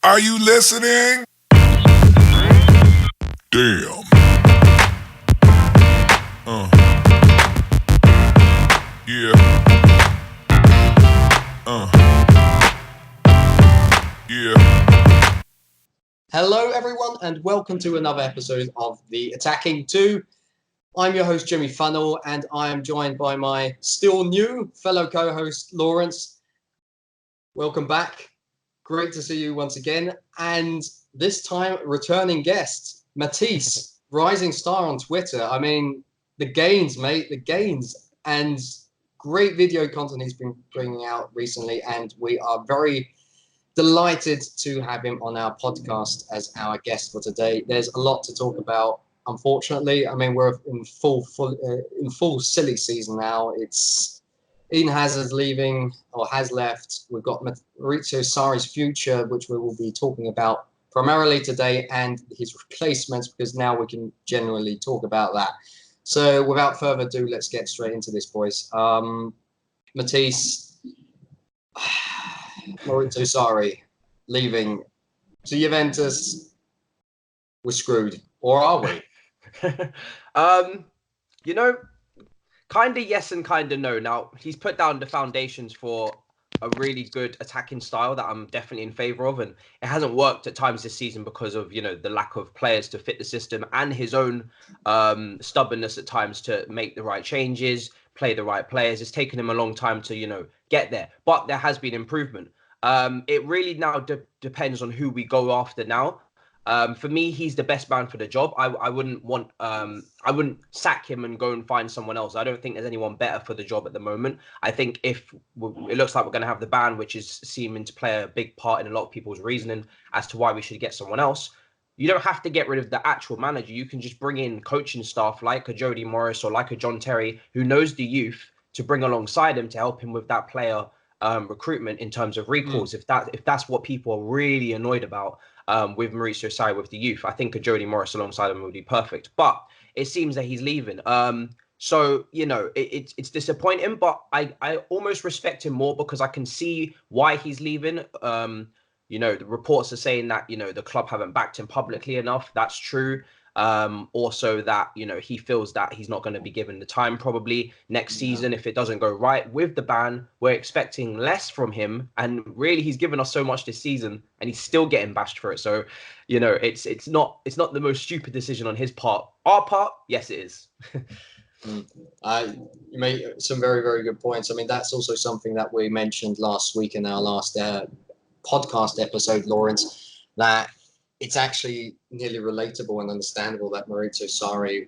Are you listening? Damn. Yeah. Yeah. Hello, everyone, and welcome to another episode of the Attacking 2. I'm your host, Jimmy Funnell, and I am joined by my still new fellow co-host, Lawrence. Welcome back. Great to see you once again. And this time, returning guest, Matisse, rising star on Twitter. I mean, the gains, mate, the gains. And great video content he's been bringing out recently. And we are very delighted to have him on our podcast as our guest for today. There's a lot to talk about. Unfortunately, I mean, we're in full silly season now. It's Eden Hazard's leaving or has left. We've got Maurizio Sarri's future, which we will be talking about primarily today, and his replacements, because now we can generally talk about that. So without further ado, let's get straight into this, boys. Matisse, Maurizio Sarri leaving to Juventus. We're screwed, or are we? Kind of yes and kind of no. Now, he's put down the foundations for a really good attacking style that I'm definitely in favour of, and it hasn't worked at times this season because of, the lack of players to fit the system and his own stubbornness at times to make the right changes, play the right players. It's taken him a long time to, get there, but there has been improvement. It really now depends on who we go after now. For me, he's the best man for the job. I wouldn't sack him and go and find someone else. I don't think there's anyone better for the job at the moment. I think if it looks like we're going to have the ban, which is seeming to play a big part in a lot of people's reasoning as to why we should get someone else, you don't have to get rid of the actual manager. You can just bring in coaching staff like a Jody Morris or like a John Terry who knows the youth to bring alongside him to help him with that player recruitment in terms of recalls. If that's what people are really annoyed about. With Maurizio Sarri with the youth, I think a Jody Morris alongside him would be perfect. But it seems that he's leaving. So it's disappointing, but I almost respect him more because I can see why he's leaving. The reports are saying that the club haven't backed him publicly enough. That's true. Also that he feels that he's not going to be given the time probably next season if it doesn't go right with the ban. We're expecting less from him, and really he's given us so much this season and he's still getting bashed for it. So it's not the most stupid decision on his part. Our part, yes it is. You made some very, very good points. I mean, that's also something that we mentioned last week in our last podcast episode, Lawrence, that it's actually nearly relatable and understandable that Maurizio Sarri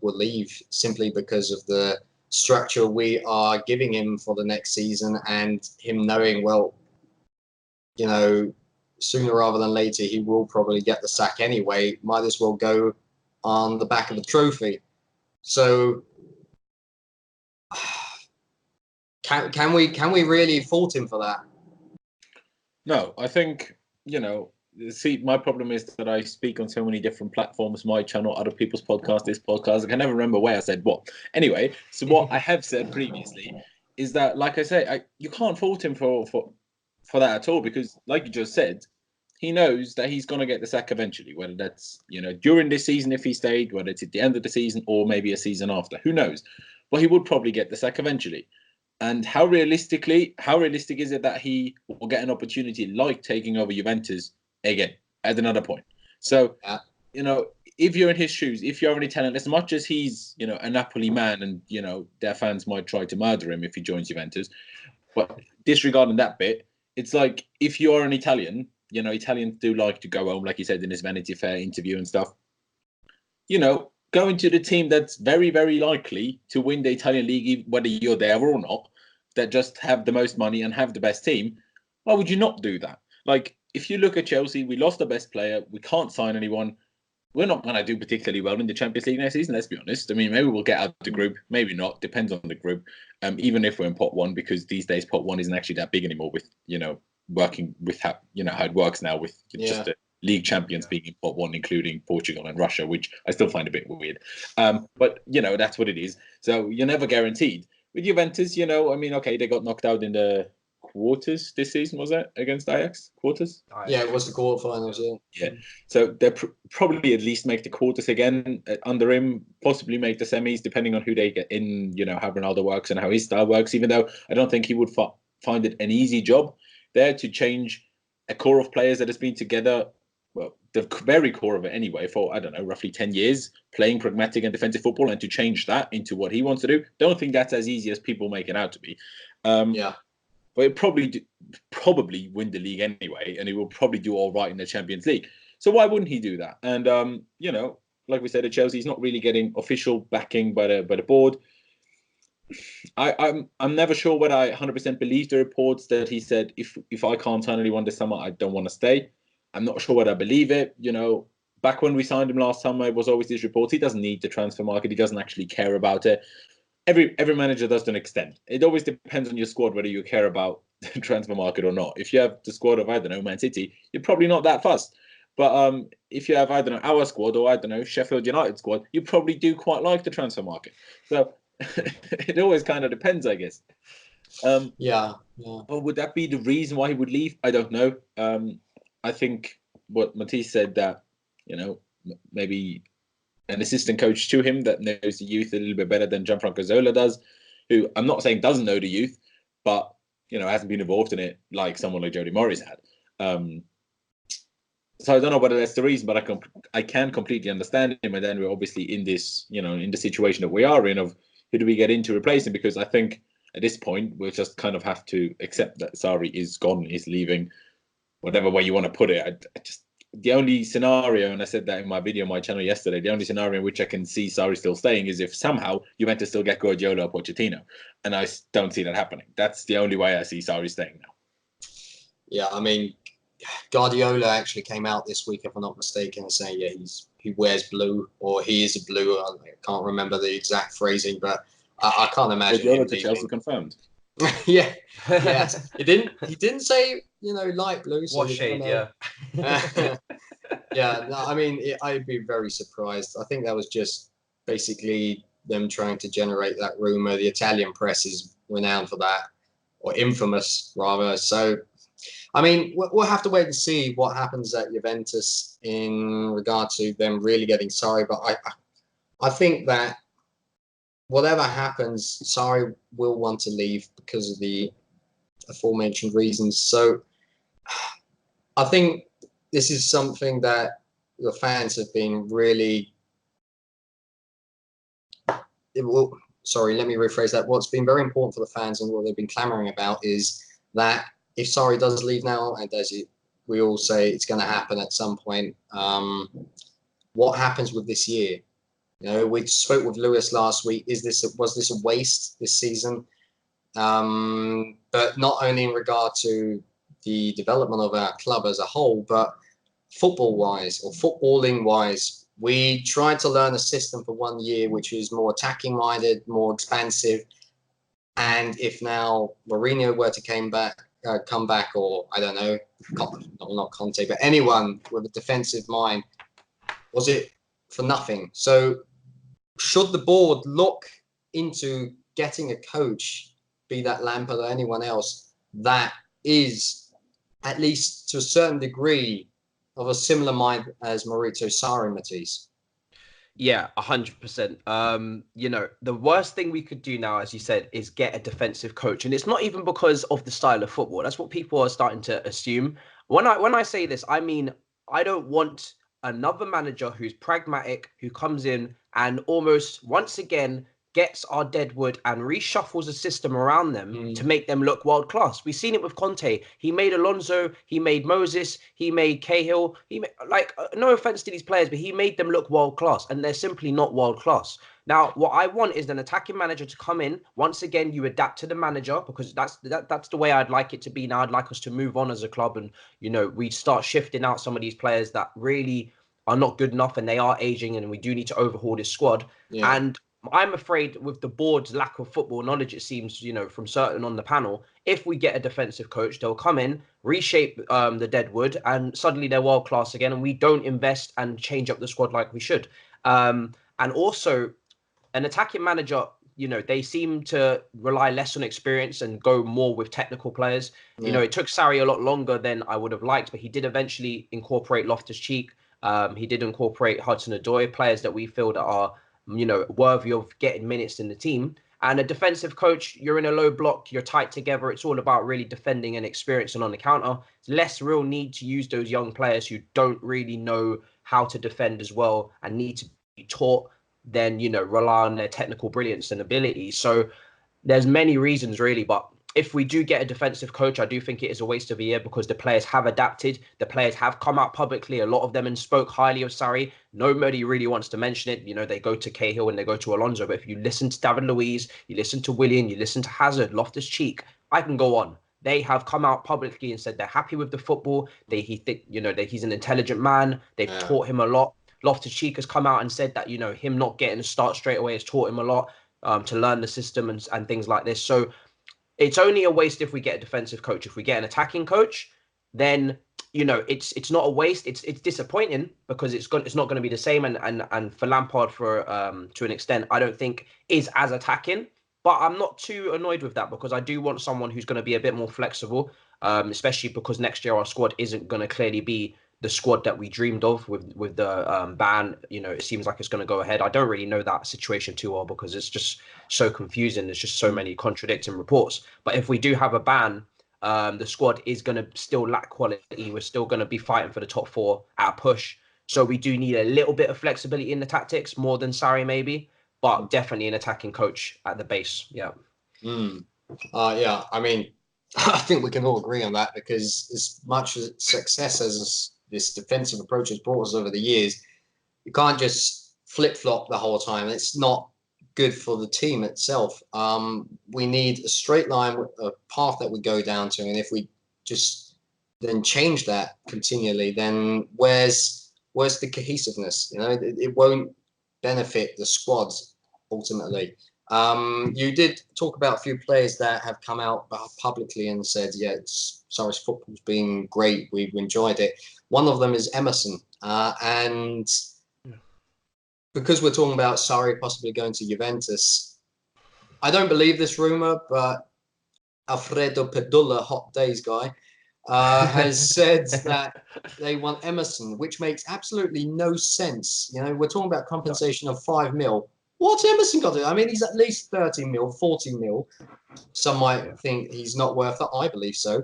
will leave simply because of the structure we are giving him for the next season, and him knowing, well, sooner rather than later, he will probably get the sack anyway. Might as well go on the back of the trophy. So can we really fault him for that? No, I think, see, my problem is that I speak on so many different platforms, my channel, other people's podcasts, this podcast. I can never remember where I said what. Anyway, so what I have said previously is that, like I say, you can't fault him for that at all, because, like you just said, he knows that he's going to get the sack eventually, whether that's, during this season if he stayed, whether it's at the end of the season or maybe a season after. Who knows? But he would probably get the sack eventually. And how realistic is it that he will get an opportunity like taking over Juventus again at another point? So, if you're in his shoes, if you're an Italian, as much as he's, a Napoli man and, their fans might try to murder him if he joins Juventus, but disregarding that bit, it's like if you're an Italian, Italians do like to go home, like he said in his Vanity Fair interview and stuff, going to the team that's very, very likely to win the Italian league, whether you're there or not, that just have the most money and have the best team, why would you not do that? Like, if you look at Chelsea, we lost the best player. We can't sign anyone. We're not going to do particularly well in the Champions League next season, let's be honest. I mean, maybe we'll get out of the group. Maybe not. Depends on the group. Even if we're in pot one, because these days pot one isn't actually that big anymore with, working with how it works now with just the league champions being in pot one, including Portugal and Russia, which I still find a bit weird. But, that's what it is. So you're never guaranteed. With Juventus, okay, they got knocked out in the quarters this season, was it, against Ajax? Quarters? Yeah, it was the quarterfinals. Yeah. So they'll probably at least make the quarters again under him, possibly make the semis, depending on who they get in, how Ronaldo works and how his style works, even though I don't think he would find it an easy job there to change a core of players that has been together, well, the very core of it anyway, for, I don't know, roughly 10 years, playing pragmatic and defensive football, and to change that into what he wants to do. Don't think that's as easy as people make it out to be. But he'll probably win the league anyway, and he will probably do all right in the Champions League. So why wouldn't he do that? And, like we said at Chelsea, he's not really getting official backing by the board. I'm never sure whether I 100% believe the reports that he said, if I can't turn anyone this summer, I don't want to stay. I'm not sure whether I believe it. Back when we signed him last summer, it was always this report. He doesn't need the transfer market. He doesn't actually care about it. Every manager does to an extent. It always depends on your squad whether you care about the transfer market or not. If you have the squad of, I don't know, Man City, you're probably not that fussed. But if you have, I don't know, our squad or, I don't know, Sheffield United squad, you probably do quite like the transfer market. So it always kind of depends, I guess. But would that be the reason why he would leave? I don't know. I think what Matisse said, that, maybe an assistant coach to him that knows the youth a little bit better than Gianfranco Zola does, who I'm not saying doesn't know the youth, but, hasn't been involved in it like someone like Jody Morris had. So I don't know whether that's the reason, but I can completely understand him. And then we're obviously in this, in the situation that we are in of who do we get in to replace him? Because I think at this point, we'll just kind of have to accept that Sarri is gone, is leaving, whatever way you want to put it. The only scenario, and I said that in my video on my channel yesterday, the only scenario in which I can see Sarri still staying is if somehow Juventus still get Guardiola or Pochettino. And I don't see that happening. That's the only way I see Sarri staying now. Yeah, I mean, Guardiola actually came out this week, if I'm not mistaken, saying, he wears blue, or he is a blue. I can't remember the exact phrasing, but I can't imagine Guardiola him to Chelsea confirmed. yeah. He didn't say, light blue. So What shade, yeah. I'd be very surprised. I think that was just basically them trying to generate that rumor. The Italian press is renowned for that, or infamous rather. So, we'll have to wait and see what happens at Juventus in regard to them really getting Sarri. But I think that whatever happens, Sarri will want to leave because of the aforementioned reasons. So I think this is something that the fans have been really... Sorry, let me rephrase that. What's been very important for the fans and what they've been clamoring about is that if Sarri does leave now, and as we all say it's going to happen at some point, what happens with this year? We spoke with Lewis last week. Was this a waste this season? But not only in regard to the development of our club as a whole, but football-wise or footballing-wise, we tried to learn a system for 1 year which is more attacking-minded, more expansive. And if now Mourinho were to come back, or I don't know, not Conte, but anyone with a defensive mind, was it for nothing? So should the board look into getting a coach, be that Lampard or anyone else, that is at least to a certain degree of a similar mind as Maurizio Sarri, Matisse? Yeah, 100%. The worst thing we could do now, as you said, is get a defensive coach. And it's not even because of the style of football. That's what people are starting to assume. When I say this, I mean, I don't want another manager who's pragmatic, who comes in and almost once again gets our deadwood and reshuffles a system around them to make them look world class. We've seen it with Conte. He made Alonso, he made Moses, he made Cahill. No offense to these players, but he made them look world class, and they're simply not world class. Now, what I want is an attacking manager to come in. Once again, you adapt to the manager, because that's the way I'd like it to be now. I'd like us to move on as a club, and we start shifting out some of these players that really are not good enough, and they are aging, and we do need to overhaul this squad. Yeah. And I'm afraid with the board's lack of football knowledge, it seems, from certain on the panel, if we get a defensive coach, they'll come in, reshape the deadwood, and suddenly they're world class again, and we don't invest and change up the squad like we should. And also, an attacking manager, they seem to rely less on experience and go more with technical players. Yeah. It took Sarri a lot longer than I would have liked, but he did eventually incorporate Loftus-Cheek. He did incorporate Hudson-Odoi, players that we feel that are, worthy of getting minutes in the team. And a defensive coach, you're in a low block, you're tight together. It's all about really defending and experiencing on the counter. It's less real need to use those young players who don't really know how to defend as well and need to be taught than, rely on their technical brilliance and ability. So there's many reasons really, but if we do get a defensive coach, I do think it is a waste of a year because the players have adapted. The players have come out publicly, a lot of them, and spoke highly of Sarri. Nobody really wants to mention it. They go to Cahill and they go to Alonso. But if you listen to David Luiz, you listen to Willian, you listen to Hazard, Loftus-Cheek, I can go on. They have come out publicly and said they're happy with the football. He think that he's an intelligent man. They've taught him a lot. Loftus-Cheek has come out and said that, him not getting a start straight away has taught him a lot to learn the system and things like this. So it's only a waste if we get a defensive coach. If we get an attacking coach, then it's not a waste. It's disappointing because it's not going to be the same. And for Lampard, to an extent, I don't think is as attacking. But I'm not too annoyed with that because I do want someone who's going to be a bit more flexible, especially because next year our squad isn't going to clearly be the squad that we dreamed of with the ban. It seems like it's going to go ahead. I don't really know that situation too well because it's just so confusing. There's just so many contradicting reports. But if we do have a ban, the squad is going to still lack quality. We're still going to be fighting for the top four at a push. So we do need a little bit of flexibility in the tactics, more than Sarri maybe, but definitely an attacking coach at the base. Yeah. Yeah. I mean, I think we can all agree on that because as much as success as this defensive approach has brought us over the years, you can't just flip-flop the whole time. It's not good for the team itself. We need a straight line, a path that we go down to, and if we just then change that continually, then where's the cohesiveness? It won't benefit the squads ultimately. You did talk about a few players that have come out publicly and said, yeah, Sarri's football's been great. We've enjoyed it. One of them is Emerson. And because we're talking about Sarri possibly going to Juventus, I don't believe this rumor, but Alfredo Pedula, Hot Days guy, has said that they want Emerson, which makes absolutely no sense. We're talking about compensation of 5 mil. What's Emerson got to do? I mean, he's at least 30 mil, 40 mil. Some might think he's not worth that. I believe so.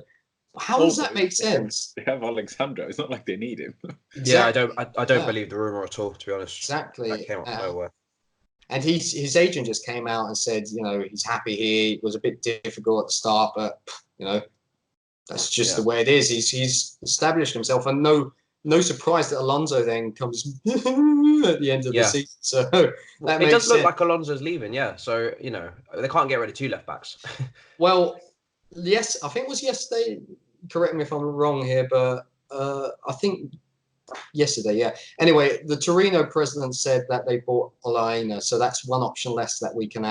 How does that make sense? They have Alexandro. It's not like they need him. Exactly. Yeah, I don't believe the rumor at all, to be honest. Exactly. That came out of nowhere. And his agent just came out and said, he's happy here. It was a bit difficult at the start, but that's just the way it is. He's established himself, and no surprise that Alonso then comes at the end of the season. So that it does look like Alonso's leaving, yeah. So they can't get rid of 2 left backs. Well, yes, I think it was yesterday. Correct me if I'm wrong here, but I think yesterday, yeah. Anyway, the Torino president said that they bought Olaina, so that's one option less that we can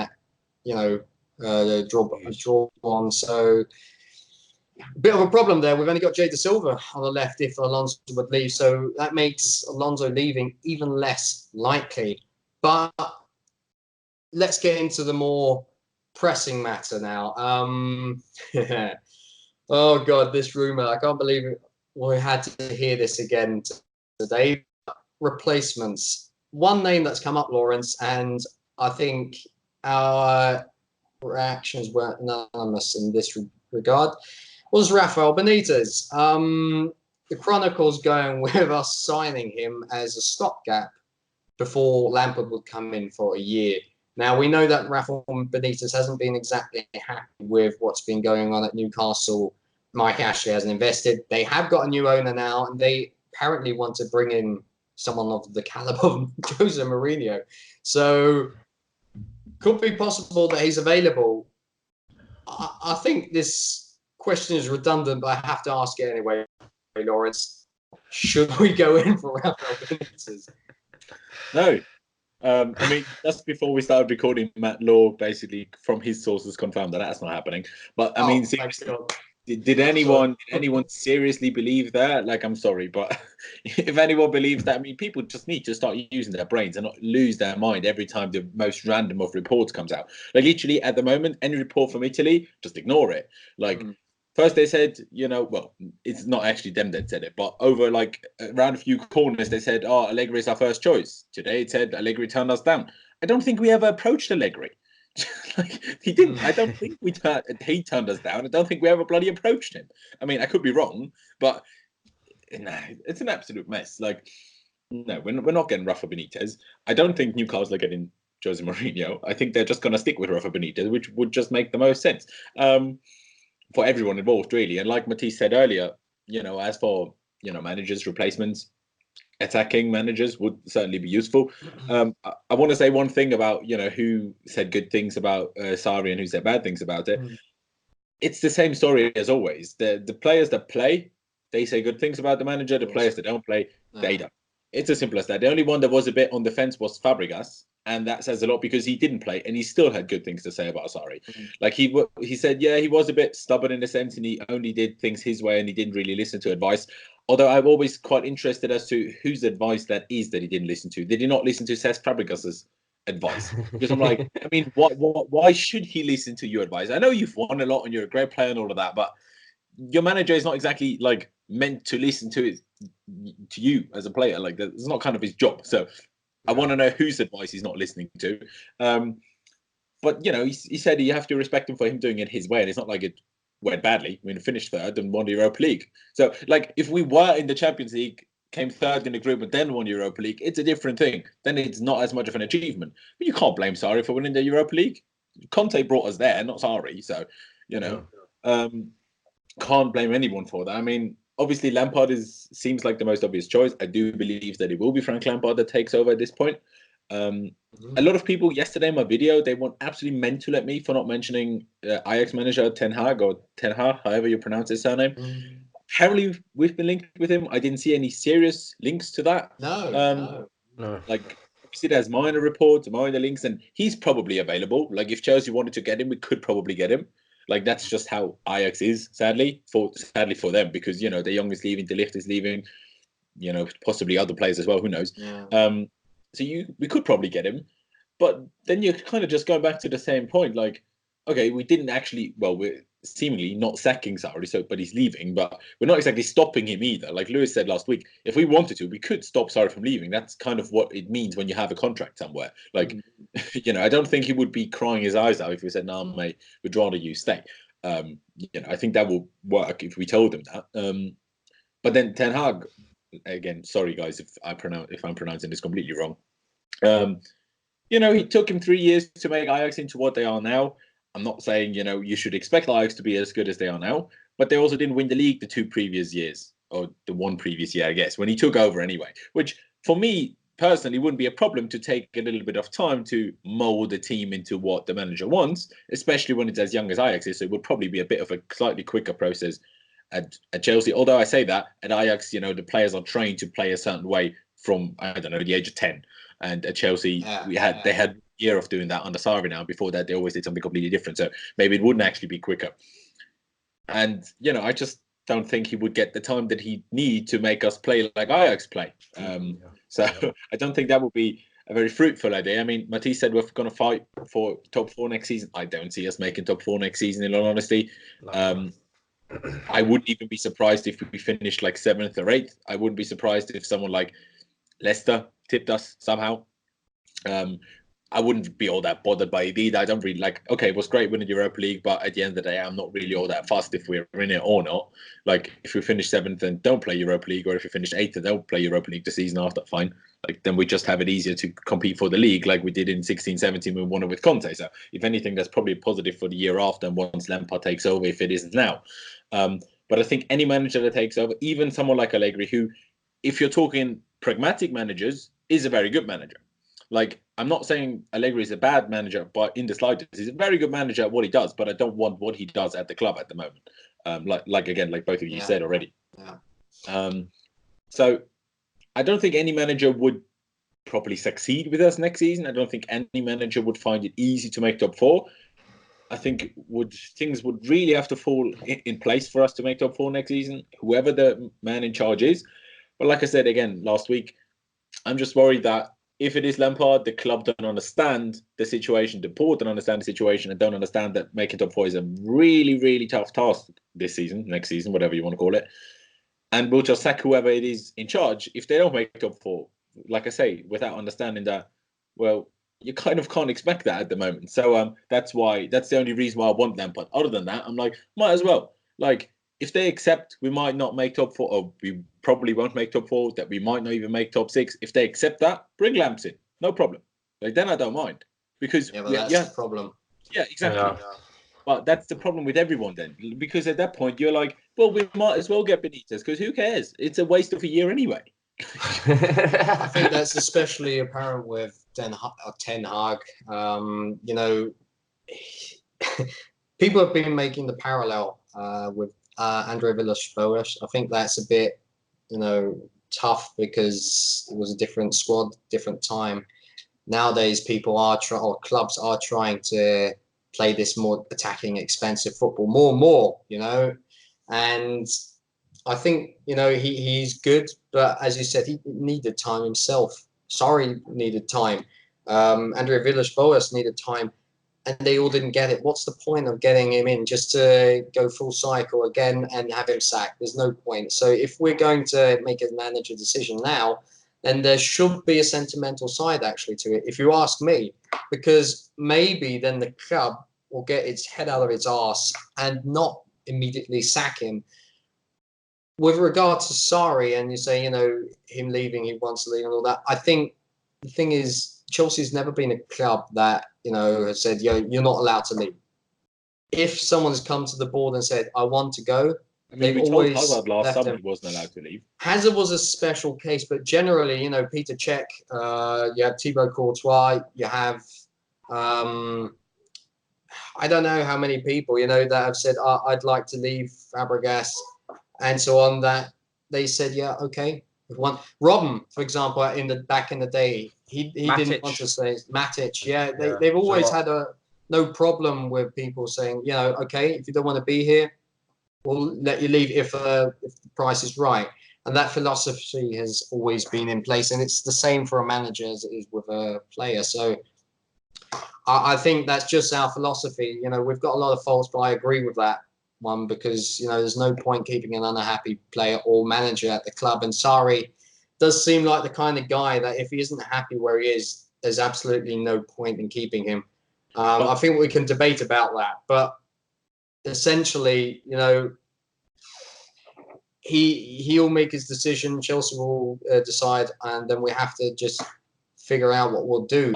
draw on. So a bit of a problem there. We've only got Jay Da Silva on the left if Alonso would leave, so that makes Alonso leaving even less likely. But let's get into the more pressing matter now. Oh God, this rumor! I can't believe it. We had to hear this again today. Replacements. One name that's come up, Lawrence, and I think our reactions were anonymous in this regard, was Rafael Benitez. The Chronicle's going with us signing him as a stopgap before Lampard would come in for a year. Now, we know that Rafael Benitez hasn't been exactly happy with what's been going on at Newcastle. Mike Ashley hasn't invested. They have got a new owner now, and they apparently want to bring in someone of the caliber of Jose Mourinho. So, could be possible that he's available. I think this question is redundant, but I have to ask it anyway, Lawrence. Should we go in for Rafael Benitez? No. I mean, just before we started recording, Matt Law basically from his sources confirmed that that's not happening. But I mean, seriously, Did anyone seriously believe that? Like, I'm sorry, but if anyone believes that, I mean, people just need to start using their brains and not lose their mind every time the most random of reports comes out. Like, literally, at the moment, any report from Italy, just ignore it. Like, first they said, well, it's not actually them that said it, but over like around a few corners, they said, "Oh, Allegri is our first choice." Today it said Allegri turned us down. I don't think we ever approached Allegri. Like, he didn't. I don't think he turned us down. I don't think we ever bloody approached him. I mean, I could be wrong, but nah, it's an absolute mess. Like, no, we're not getting Rafa Benitez. I don't think Newcastle are getting Jose Mourinho. I think they're just going to stick with Rafa Benitez, which would just make the most sense for everyone involved, really. And like Matisse said earlier, as for managers, replacements, attacking managers would certainly be useful. I want to say one thing about who said good things about Sarri and who said bad things about it. It's the same story as always. The players that play, they say good things about the manager. The players that don't play, they don't. It's as simple as that. The only one that was a bit on the fence was Fabregas, and that says a lot because he didn't play and he still had good things to say about Sarri. Like, he said, yeah, he was a bit stubborn in a sense and he only did things his way and he didn't really listen to advice. Although I'm always quite interested as to whose advice that is that he didn't listen to. Did he not listen to Cesc Fabregas's advice? Because I'm like, I mean, why should he listen to your advice? I know you've won a lot and you're a great player and all of that, but your manager is not exactly like meant to listen to you as a player. Like, it's not kind of his job. So I want to know whose advice he's not listening to. But he said you have to respect him for him doing it his way, and it's not like it went badly. I mean, finished third and won the Europa League. So, like, if we were in the Champions League, came third in the group, and then won the Europa League, it's a different thing. Then it's not as much of an achievement. But you can't blame Sarri for winning the Europa League. Conte brought us there, not Sarri. So, can't blame anyone for that. I mean, obviously, Lampard seems like the most obvious choice. I do believe that it will be Frank Lampard that takes over at this point. A lot of people yesterday in my video, they went absolutely mental at me for not mentioning Ajax manager Ten Hag, or Ten Hag, however you pronounce his surname. Apparently, we've been linked with him. I didn't see any serious links to that. No. Like, obviously, there's minor reports, minor links, and he's probably available. Like, if Chelsea wanted to get him, we could probably get him. Like, that's just how Ajax is, sadly for them, because De Jong is leaving, De Ligt is leaving, possibly other players as well. Who knows? Yeah. So we could probably get him, but then you're kind of just going back to the same point. Like, okay, we didn't actually. Well, we're seemingly not sacking Sarri, but he's leaving. But we're not exactly stopping him either. Like Lewis said last week, if we wanted to, we could stop Sarri from leaving. That's kind of what it means when you have a contract somewhere. Like, I don't think he would be crying his eyes out if we said, "No, mate, we'd rather you stay." I think that will work if we told him that. But then Ten Hag, again, sorry guys if I'm pronouncing this completely wrong. He took him 3 years to make Ajax into what they are now. I'm not saying you should expect Ajax to be as good as they are now, but they also didn't win the league the 2 previous years, or the 1 previous year, I guess, when he took over anyway. Which for me personally wouldn't be a problem to take a little bit of time to mold the team into what the manager wants, especially when it's as young as Ajax is. So it would probably be a bit of a slightly quicker process at Chelsea. Although I say that at Ajax, the players are trained to play a certain way from, I don't know, the age of 10. And at Chelsea, they had a year of doing that under Sarri now. Before that, they always did something completely different. So maybe it wouldn't actually be quicker. And, I just don't think he would get the time that he need to make us play like Ajax play. So I don't think that would be a very fruitful idea. I mean, Matisse said we're going to fight for top 4 next season. I don't see us making top 4 next season, in all honesty. I wouldn't even be surprised if we finished like 7th or 8th. I wouldn't be surprised if someone like Leicester tipped us somehow. I wouldn't be all that bothered by it either. I don't really okay, it was great winning the Europa League, but at the end of the day, I'm not really all that fussed if we're in it or not. Like, if we finish 7th and don't play Europa League, or if we finish 8th and don't play Europa League the season after, fine. Like, then we just have it easier to compete for the league like we did in 16-17 when we won it with Conte. So if anything, that's probably a positive for the year after and once Lampard takes over, if it isn't now. But I think any manager that takes over, even someone like Allegri, who, if you're talking pragmatic managers, is a very good manager. Like, I'm not saying Allegri is a bad manager, but in the slightest, he's a very good manager at what he does, but I don't want what he does at the club at the moment. Like both of you said already. So I don't think any manager would properly succeed with us next season. I don't think any manager would find it easy to make top 4. I think things would really have to fall in place for us to make top 4 next season, whoever the man in charge is. But like I said again last week, I'm just worried that if it is Lampard, the club don't understand the situation, the board don't understand the situation, and don't understand that making top 4 is a really, really tough task this season, next season, whatever you want to call it. And we'll just sack whoever it is in charge if they don't make top 4. Like I say, without understanding that, well, you kind of can't expect that at the moment. So that's the only reason why I want Lampard. Other than that, I'm like, might as well. Like, if they accept we might not make top 4, or we probably won't make top 4, that we might not even make top 6, if they accept that, bring Lamps in. No problem. Like, then I don't mind. Because Yeah, but that's the problem. Yeah, exactly. Yeah. But that's the problem with everyone then. Because at that point, you're like, well, we might as well get Benitez, because who cares? It's a waste of a year anyway. I think that's especially apparent with Ten Hag. You know, people have been making the parallel with Andre Villas-Boas. I think that's a bit, you know, tough because it was a different squad, different time. Nowadays, people are or clubs are trying to play this more attacking, expensive football more and more. You know, and I think, you know, he's good, but as you said, he needed time himself. Sarri needed time. Andre Villas-Boas needed time, and they all didn't get it. What's the point of getting him in just to go full cycle again and have him sacked? There's no point. So if we're going to make a manager decision now, then there should be a sentimental side actually to it, if you ask me, because maybe then the club will get its head out of its arse and not immediately sack him. With regard to Sarri, and you say, you know, him leaving, he wants to leave and all that, I think the thing is, Chelsea's never been a club that, you know, has said, yo, you're not allowed to leave. If someone has come to the board and said, I want to go, I mean, they've we told always Hazard last left summer him. he wasn't allowed to leave. Hazard was a special case, but generally, you know, Peter Cech, you have Thibaut Courtois, you have, I don't know how many people, you know, that have said, I'd like to leave Fabregas and so on, that they said, yeah, okay. One Robben, for example, back in the day, he didn't want to say Matic. Yeah, they've always had no problem with people saying, you know, okay, if you don't want to be here, we'll let you leave if the price is right. And that philosophy has always been in place, and it's the same for a manager as it is with a player. So I think that's just our philosophy. You know, we've got a lot of faults, but I agree with that one, because, you know, there's no point keeping an unhappy player or manager at the club. And Sarri does seem like the kind of guy that if he isn't happy where he is, there's absolutely no point in keeping him. I think we can debate about that, but essentially, you know, he'll make his decision, Chelsea will decide, and then we have to just figure out what we'll do.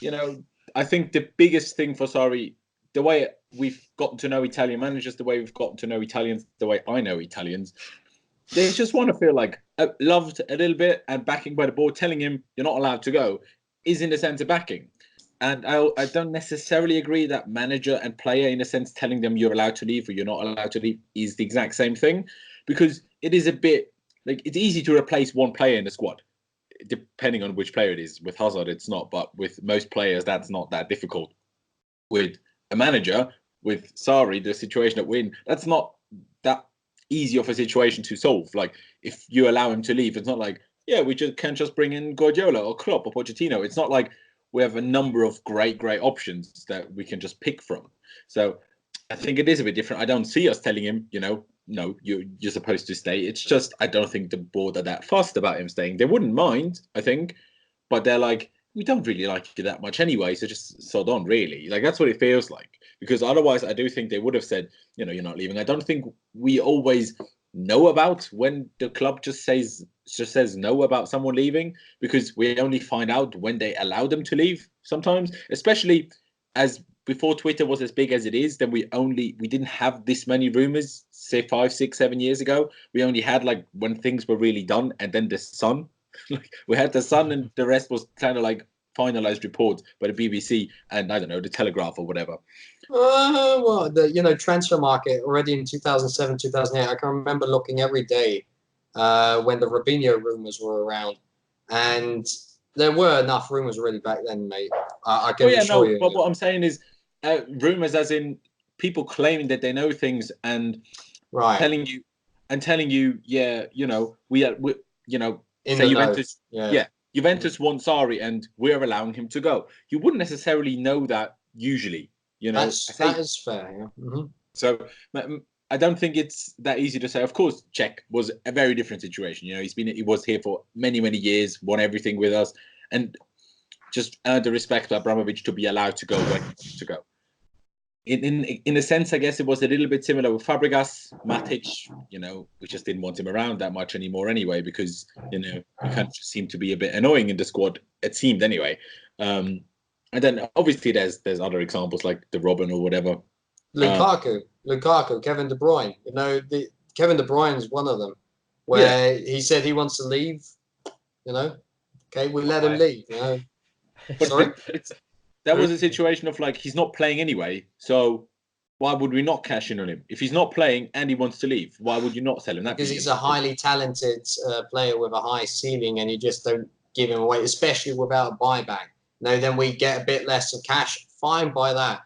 You know, I think the biggest thing for Sarri, the way we've gotten to know Italian managers, the way we've gotten to know Italians, the way I know Italians, they just want to feel like loved a little bit and backing by the board, telling him you're not allowed to go, is in the sense of backing. And I don't necessarily agree that manager and player, in a sense, telling them you're allowed to leave or you're not allowed to leave is the exact same thing, because it is a bit like, it's easy to replace one player in the squad, depending on which player it is. With Hazard, it's not, but with most players, that's not that difficult. With a manager, with Sarri, the situation that we're in, that's not that easy of a situation to solve. Like, if you allow him to leave, it's not like, yeah, we can't just bring in Guardiola or Klopp or Pochettino. It's not like we have a number of great options that we can just pick from. So I think it is a bit different. I don't see us telling him, you know, no, you're supposed to stay. It's just, I don't think the board are that fussed about him staying. They wouldn't mind, I think, but they're like, we don't really like you that much anyway, so just sod on, really. Like, that's what it feels like. Because otherwise, I do think they would have said, you know, you're not leaving. I don't think we always know about when the club just says no about someone leaving, because we only find out when they allow them to leave sometimes, especially as before Twitter was as big as it is, then we didn't have this many rumors, say 5, 6, 7 years ago. We only had like when things were really done, and then the Sun. Like, we had the Sun, and the rest was kind of like finalized reports by the BBC and I don't know, the Telegraph or whatever. Well, the transfer market already in 2007, 2008. I can remember looking every day when the Robinho rumors were around, and there were enough rumors already back then, mate. I can assure you. But what I'm saying is, rumors, as in people claiming that they know things and Right. telling you, yeah, we In say the know. Juventus, Juventus want Sarri and we're allowing him to go. You wouldn't necessarily know that usually, That is fair. Yeah. Mm-hmm. So I don't think it's that easy to say. Of course, Czech was a very different situation. He was here for many, many years, won everything with us, and just earned the respect of Abramovich to be allowed to go where he wanted to go. In a sense, I guess it was a little bit similar with Fabregas, Matic. We just didn't want him around that much anymore anyway, because he kind of just seemed to be a bit annoying in the squad. It seemed anyway. And then obviously there's other examples like the Robin or whatever. Lukaku, Kevin De Bruyne. Kevin De Bruyne is one of them, where he said he wants to leave. Okay, we let him leave. But Sorry. That was a situation of like, he's not playing anyway, so why would we not cash in on him? If he's not playing and he wants to leave, why would you not sell him? Because he's a highly talented player with a high ceiling, and you just don't give him away, especially without a buyback. Then we get a bit less of cash. Fine by that.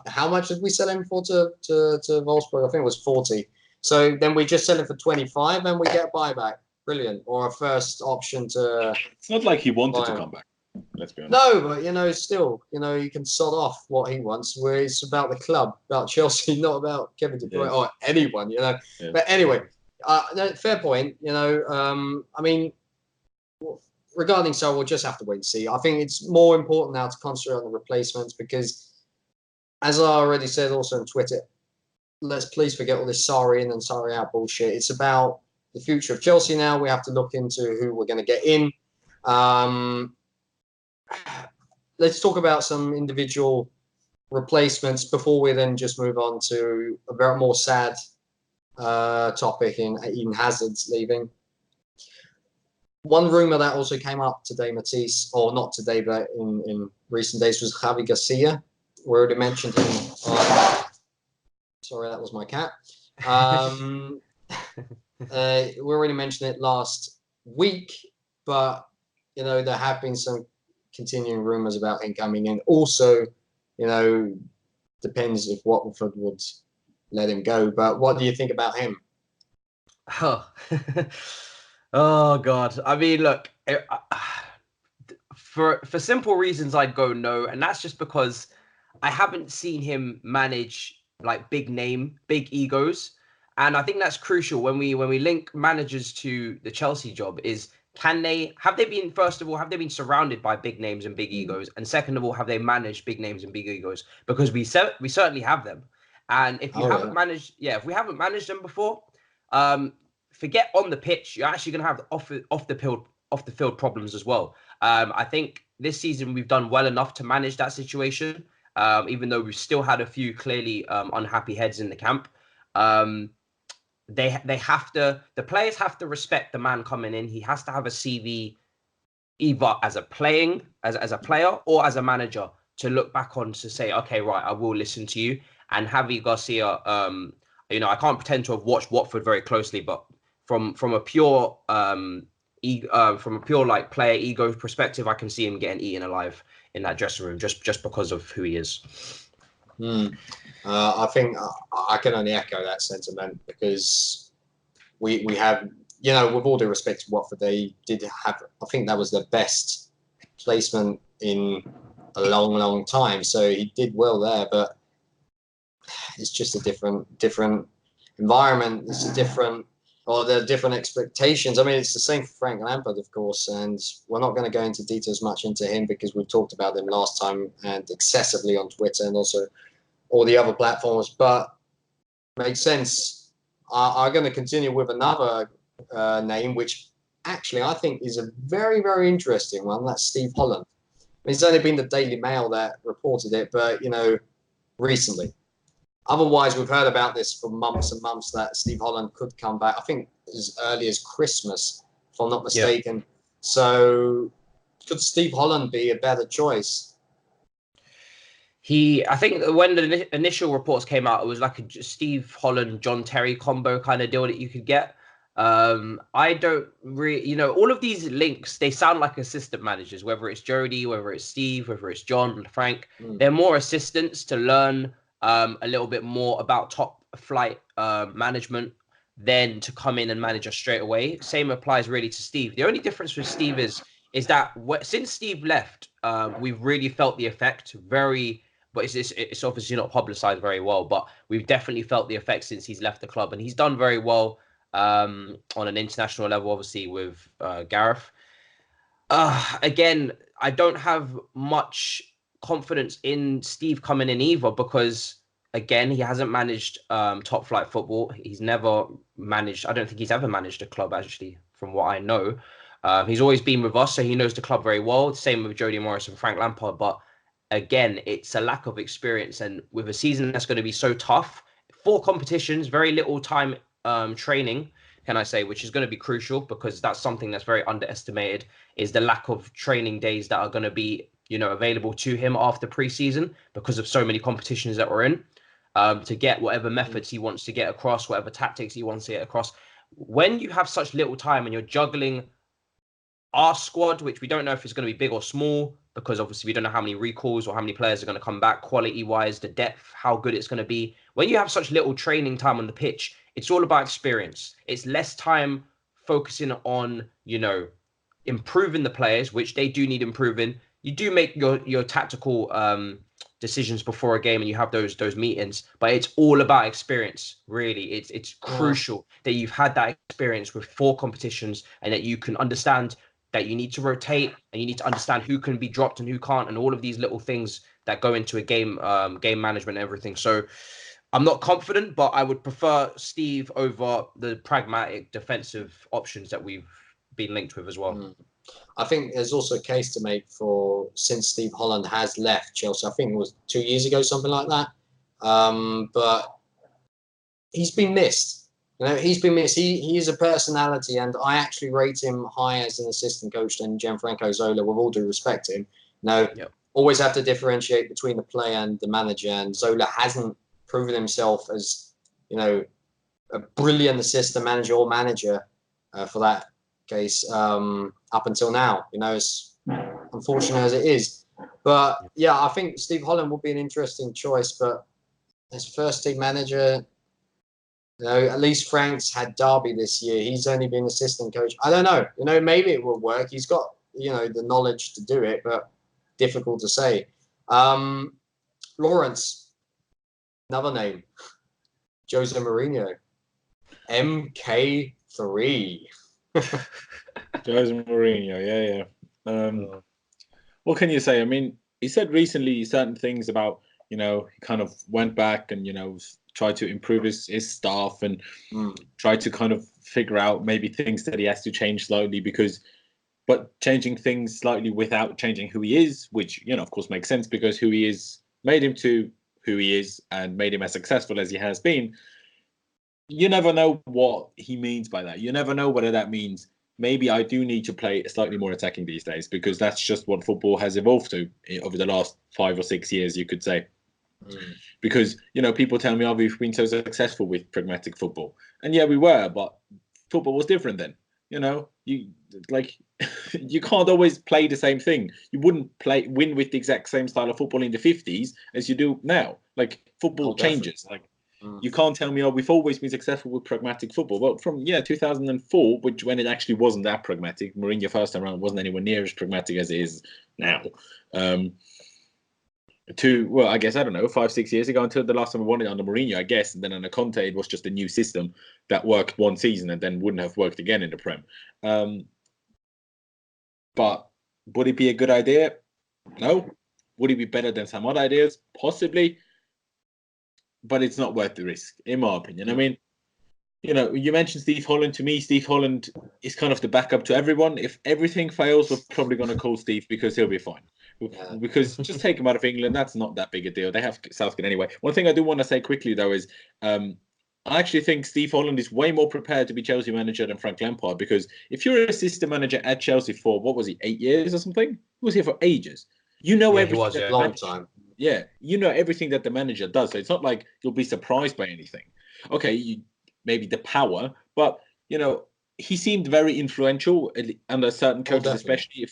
How much did we sell him for to Wolfsburg? I think it was 40. So then we just sell him for 25 and we get a buyback. Brilliant. Or a first option to... It's not like he wanted to come back. Let's be honest. No, but still, you can sod off what he wants. Where it's about the club, about Chelsea, not about Kevin De Bruyne or anyone. Yeah. But anyway, fair point. I mean, regarding Sarri, we'll just have to wait and see. I think it's more important now to concentrate on the replacements because, as I already said, also on Twitter, let's please forget all this Sarri in and Sarri out bullshit. It's about the future of Chelsea now. We have to look into who we're going to get in. Let's talk about some individual replacements before we then just move on to a very more sad topic in Eden Hazard's leaving. One rumor that also came up today, Matisse, or not today, but in recent days, was Javi Garcia. We already mentioned him. Sorry, that was my cat. We already mentioned it last week, but there have been some continuing rumors about him coming in. Also, depends if Watford would let him go. But what do you think about him? Oh God! I mean, look, for simple reasons, I'd go no, and that's just because I haven't seen him manage like big name, big egos, and I think that's crucial when we link managers to the Chelsea job. Is have they been surrounded by big names and big egos, and second of all, have they managed big names and big egos? Because we certainly have them, and if we haven't managed them before, forget on the pitch, you're actually going to have off the field problems as well. I think this season we've done well enough to manage that situation, even though we've still had a few clearly unhappy heads in the camp. The players have to respect the man coming in. He has to have a CV either as a player or as a manager to look back on to say, okay, right, I will listen to you. And Javi Garcia, I can't pretend to have watched Watford very closely, but from a pure like player ego perspective, I can see him getting eaten alive in that dressing room just because of who he is. I think I can only echo that sentiment because we have, with all due respect to Watford, they did have, I think that was their best placement in a long, long time. So he did well there, but it's just a different environment. It's there are different expectations. I mean, it's the same for Frank Lampard, of course, and we're not going to go into details much into him because we've talked about him last time and excessively on Twitter and also all the other platforms, but makes sense. I'm going to continue with another name, which actually I think is a very, very interesting one. That's Steve Holland. It's only been the Daily Mail that reported it, but, recently. Otherwise, we've heard about this for months and months that Steve Holland could come back. I think as early as Christmas, if I'm not mistaken. Yeah. So could Steve Holland be a better choice? I think when the initial reports came out, it was like a Steve Holland, John Terry combo kind of deal that you could get. I don't really, all of these links, they sound like assistant managers, whether it's Jody, whether it's Steve, whether it's John, Frank. They're more assistants to learn a little bit more about top flight management than to come in and manage us straight away. Same applies really to Steve. The only difference with Steve is that since Steve left, we've really felt the effect but it's obviously not publicized very well, but we've definitely felt the effect since he's left the club, and he's done very well on an international level, obviously with Gareth. Again, I don't have much confidence in Steve coming in either, because again, he hasn't managed top flight football. He's never managed, I don't think he's ever managed a club, actually, from what I know. He's always been with us, so he knows the club very well. Same with Jody Morris and Frank Lampard. But again, it's a lack of experience. And with a season that's going to be so tough, 4 competitions, very little time training, can I say, which is going to be crucial, because that's something that's very underestimated, is the lack of training days that are going to be, available to him after pre-season, because of so many competitions that we're in, to get whatever methods he wants to get across, whatever tactics he wants to get across. When you have such little time and you're juggling our squad, which we don't know if it's going to be big or small, because obviously we don't know how many recalls or how many players are going to come back quality-wise, the depth, how good it's going to be. When you have such little training time on the pitch, it's all about experience. It's less time focusing on, improving the players, which they do need improving. You do make your tactical decisions before a game, and you have those meetings, but it's all about experience, really. It's crucial that you've had that experience with 4 competitions, and that you can understand that you need to rotate, and you need to understand who can be dropped and who can't, and all of these little things that go into a game management and everything. So I'm not confident, but I would prefer Steve over the pragmatic defensive options that we've been linked with as well. I think there's also a case to make for, since Steve Holland has left Chelsea, I think it was 2 years ago, something like that. But he's been missed. He's been missed. He is a personality, and I actually rate him higher as an assistant coach than Gianfranco Zola, with all due respect to him. Always have to differentiate between the player and the manager, and Zola hasn't proven himself as, a brilliant assistant manager or manager for that case up until now. As unfortunate as it is. But yeah, I think Steve Holland would be an interesting choice, but as first team manager, at least Frank's had Derby this year. He's only been assistant coach. I don't know. Maybe it will work. He's got, the knowledge to do it, but difficult to say. Lawrence, another name. Jose Mourinho. MK3. Jose Mourinho, yeah. What can you say? I mean, he said recently certain things about, he kind of went back and, tried to improve his staff and tried to kind of figure out maybe things that he has to change slightly, but changing things slightly without changing who he is, which, of course makes sense, because who he is made him to who he is and made him as successful as he has been. You never know what he means by that. You never know whether that means maybe I do need to play slightly more attacking these days, because that's just what football has evolved to over the last 5 or 6 years, you could say. Because, people tell me, we've been so successful with pragmatic football. And yeah, we were, but football was different then. You can't always play the same thing. You wouldn't win with the exact same style of football in the 50s as you do now. Football changes. You can't tell me, we've always been successful with pragmatic football. Well, from 2004, when it actually wasn't that pragmatic, Mourinho first time around wasn't anywhere near as pragmatic as it is now. I guess, I don't know, 5-6 years ago, until the last time we won it under Mourinho, I guess. And then under Conte, it was just a new system that worked one season and then wouldn't have worked again in the Prem. But would it be a good idea? No. Would it be better than some other ideas? Possibly. But it's not worth the risk, in my opinion. I mean, you mentioned Steve Holland. To me, Steve Holland is kind of the backup to everyone. If everything fails, we're probably going to call Steve, because he'll be fine. Because just take him out of England, that's not that big a deal. They have Southgate anyway. One thing I do want to say quickly, though, is I actually think Steve Holland is way more prepared to be Chelsea manager than Frank Lampard, because if you're an assistant manager at Chelsea for, 8 years or something? He was here for ages. Everything. He was, a long time. Yeah, everything that the manager does. So it's not like you'll be surprised by anything. Okay, maybe the power, but, he seemed very influential under certain coaches, especially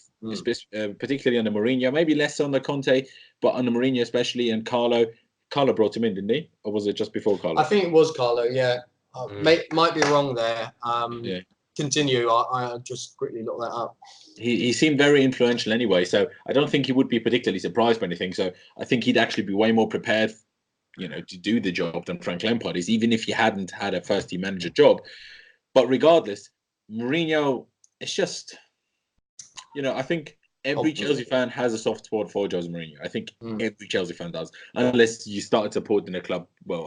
particularly under Mourinho. Maybe less under Conte, but under Mourinho especially, and Carlo. Carlo brought him in, didn't he? Or was it just before Carlo? I think it was Carlo. Yeah, might be wrong there. Yeah. Continue. I just quickly look that up. He seemed very influential anyway, so I don't think he would be particularly surprised by anything. So I think he'd actually be way more prepared, to do the job than Frank Lampard is, even if he hadn't had a first-team manager job. But regardless, Mourinho, it's just, I think every Chelsea fan has a soft spot for Jose Mourinho. I think every Chelsea fan does, unless you started supporting the club,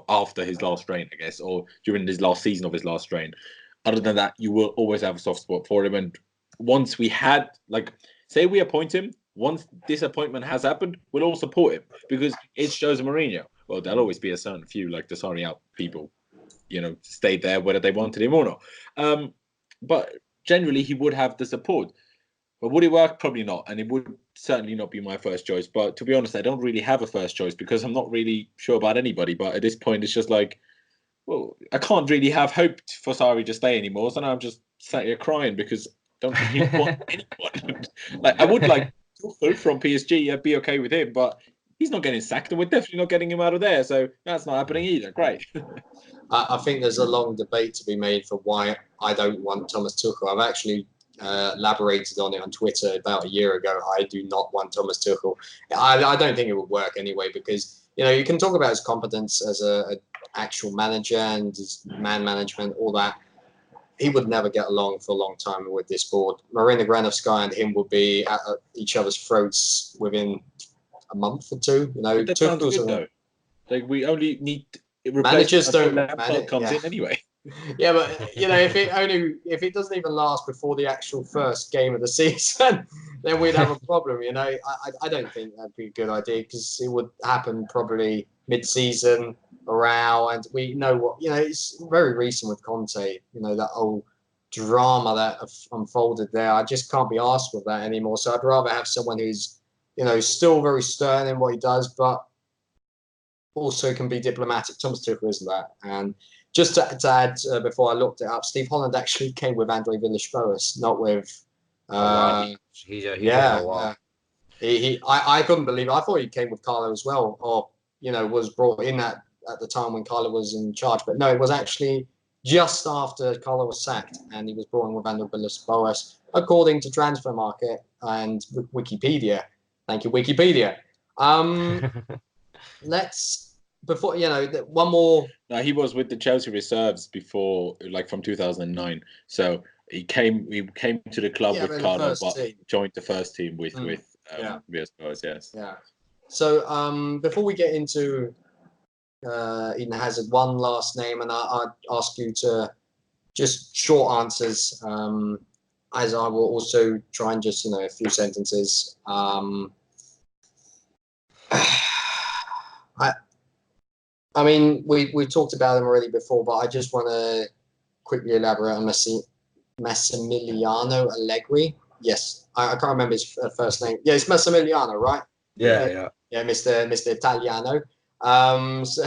after his last reign, I guess, or during his last season of his last reign. Other than that, you will always have a soft spot for him. And once we had, say we appoint him, once disappointment has happened, we'll all support him because it's Jose Mourinho. Well, there'll always be a certain few, like the Sarri out people, stayed there whether they wanted him or not. But generally, he would have the support. But would it work? Probably not. And it would certainly not be my first choice. But to be honest, I don't really have a first choice because I'm not really sure about anybody. But at this point, it's just like, well, I can't really have hope for Sarri to stay anymore. So now I'm just sat here crying because I don't really want anyone. I would like Tuchel from PSG. I'd be okay with him, but he's not getting sacked, and we're definitely not getting him out of there. So that's not happening either. Great. I think there's a long debate to be made for why I don't want Thomas Tuchel. I've actually elaborated on it on Twitter about a year ago. I do not want Thomas Tuchel. I don't think it would work anyway because you can talk about his competence as a actual manager and his man management, all that. He would never get along for a long time with this board. Marina Granovskaya and him would be at each other's throats within a month or two. That sounds good, though. We only need managers don't comes in anyway. Yeah, but if it doesn't even last before the actual first game of the season, then we'd have a problem. I don't think that'd be a good idea because it would happen probably mid-season, a row, and we know what it's very recent with Conte. That whole drama that unfolded there. I just can't be asked with that anymore. So I'd rather have someone who's still very stern in what he does, but also can be diplomatic. Thomas Tuchel isn't that. And just to add, before I looked it up, Steve Holland actually came with Andre Villas-Boas, not with. I couldn't believe it. I thought he came with Carlo as well, or was brought in at the time when Carlo was in charge. But no, it was actually just after Carlo was sacked, and he was brought in with Andre Villas-Boas, according to Transfer Market and Wikipedia. Thank you, Wikipedia. Before one more. No, he was with the Chelsea reserves before, from 2009. So he came to the club with Carlo, but joined the first team with Villas-Boas. Yes. Yeah. So before we get into Eden Hazard, one last name, and I'd ask you to just short answers, as I will also try and just a few sentences. I mean, we talked about him already before, but I just want to quickly elaborate on Massimiliano Allegri. Yes, I can't remember his first name. Yeah, it's Massimiliano, right? Yeah, Mr. Italiano. So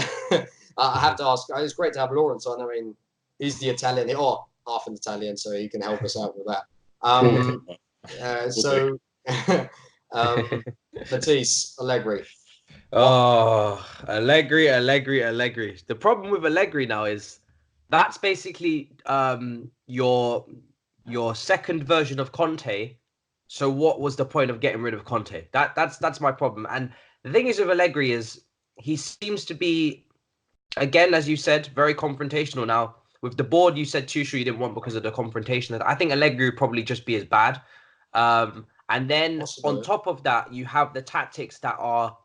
I have to ask. It's great to have Lawrence on. I mean, he's the Italian, or half an Italian, so he can help us out with that. Matisse Allegri. Oh, Allegri. The problem with Allegri now is that's basically your second version of Conte. So what was the point of getting rid of Conte? That's my problem. And the thing is with Allegri is he seems to be, again, as you said, very confrontational now. With the board, you said Tuchel you didn't want because of the confrontation. I think Allegri would probably just be as bad. And then on top of that, you have the tactics that are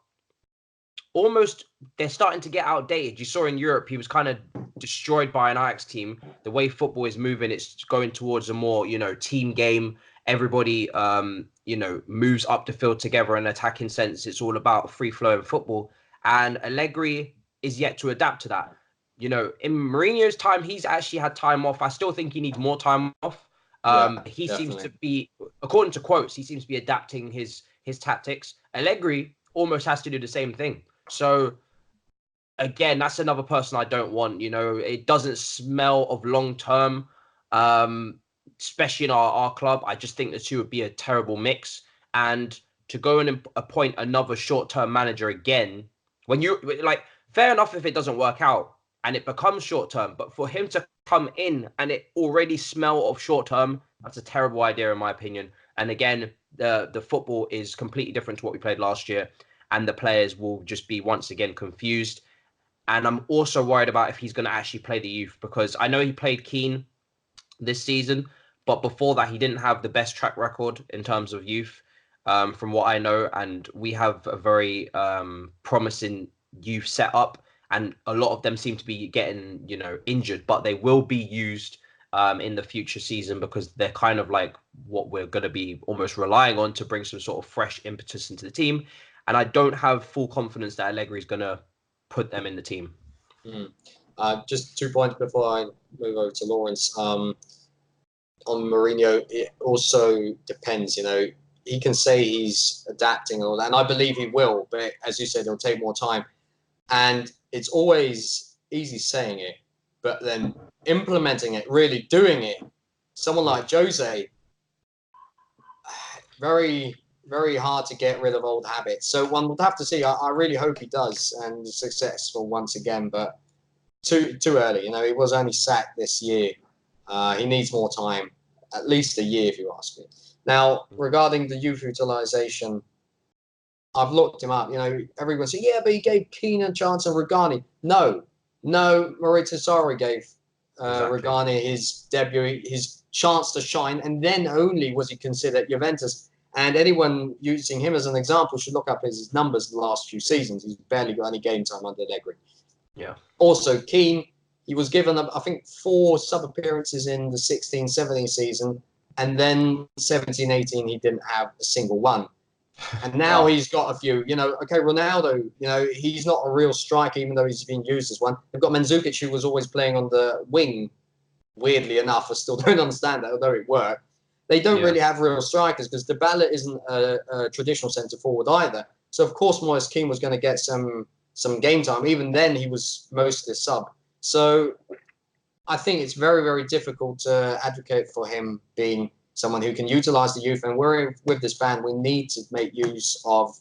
they're starting to get outdated. You saw in Europe, he was kind of destroyed by an Ajax team. The way football is moving, it's going towards a more, team game. Everybody, moves up the field together in an attacking sense. It's all about free flowing football. And Allegri is yet to adapt to that. In Mourinho's time, he's actually had time off. I still think he needs more time off. He definitely seems to be, according to quotes, he seems to be adapting his tactics. Allegri almost has to do the same thing. So, again, that's another person I don't want. It doesn't smell of long-term. especially in our club, I just think the two would be a terrible mix. And to go and appoint another short-term manager again, when you like, fair enough if it doesn't work out and it becomes short-term, but for him to come in and it already smell of short-term, that's a terrible idea in my opinion. And again, the football is completely different to what we played last year, and the players will just be once again confused. And I'm also worried about if he's going to actually play the youth, because I know he played Keane this season, but before that, he didn't have the best track record in terms of youth, from what I know. And we have a very promising youth setup, and a lot of them seem to be getting, injured, but they will be used in the future season, because they're kind of like what we're going to be almost relying on to bring some sort of fresh impetus into the team. And I don't have full confidence that Allegri is going to put them in the team. Just 2 points before I move over to Lawrence. On Mourinho, it also depends. He can say he's adapting and all that, and I believe he will. But as you said, it'll take more time. And it's always easy saying it, but then implementing it, really doing it. Someone like Jose, very, very hard to get rid of old habits. So one would have to see. I really hope he does and is successful once again, but too early. He was only sacked this year. He needs more time, at least a year, if you ask me. Now, regarding the youth utilisation, I've looked him up. Everyone says, yeah, but he gave Keane a chance and Regani. No, Maurizio Sarri gave Regani his debut, his chance to shine, and then only was he considered Juventus. And anyone using him as an example should look up his numbers the last few seasons. He's barely got any game time under Allegri. Yeah. Also, Keane, he was given, I think, 4 sub-appearances in the 16-17 season, and then 17-18 he didn't have a single one. And now he's got a few. Okay, Ronaldo, he's not a real striker, even though he's been used as one. They've got Mandzukic, who was always playing on the wing, weirdly enough. I still don't understand that, although it worked. They don't really have real strikers, because Dybala isn't a traditional centre forward either. So of course Moise Keane was going to get some game time. Even then, he was mostly sub. So I think it's very, very difficult to advocate for him being someone who can utilise the youth. And we're with this band, we need to make use of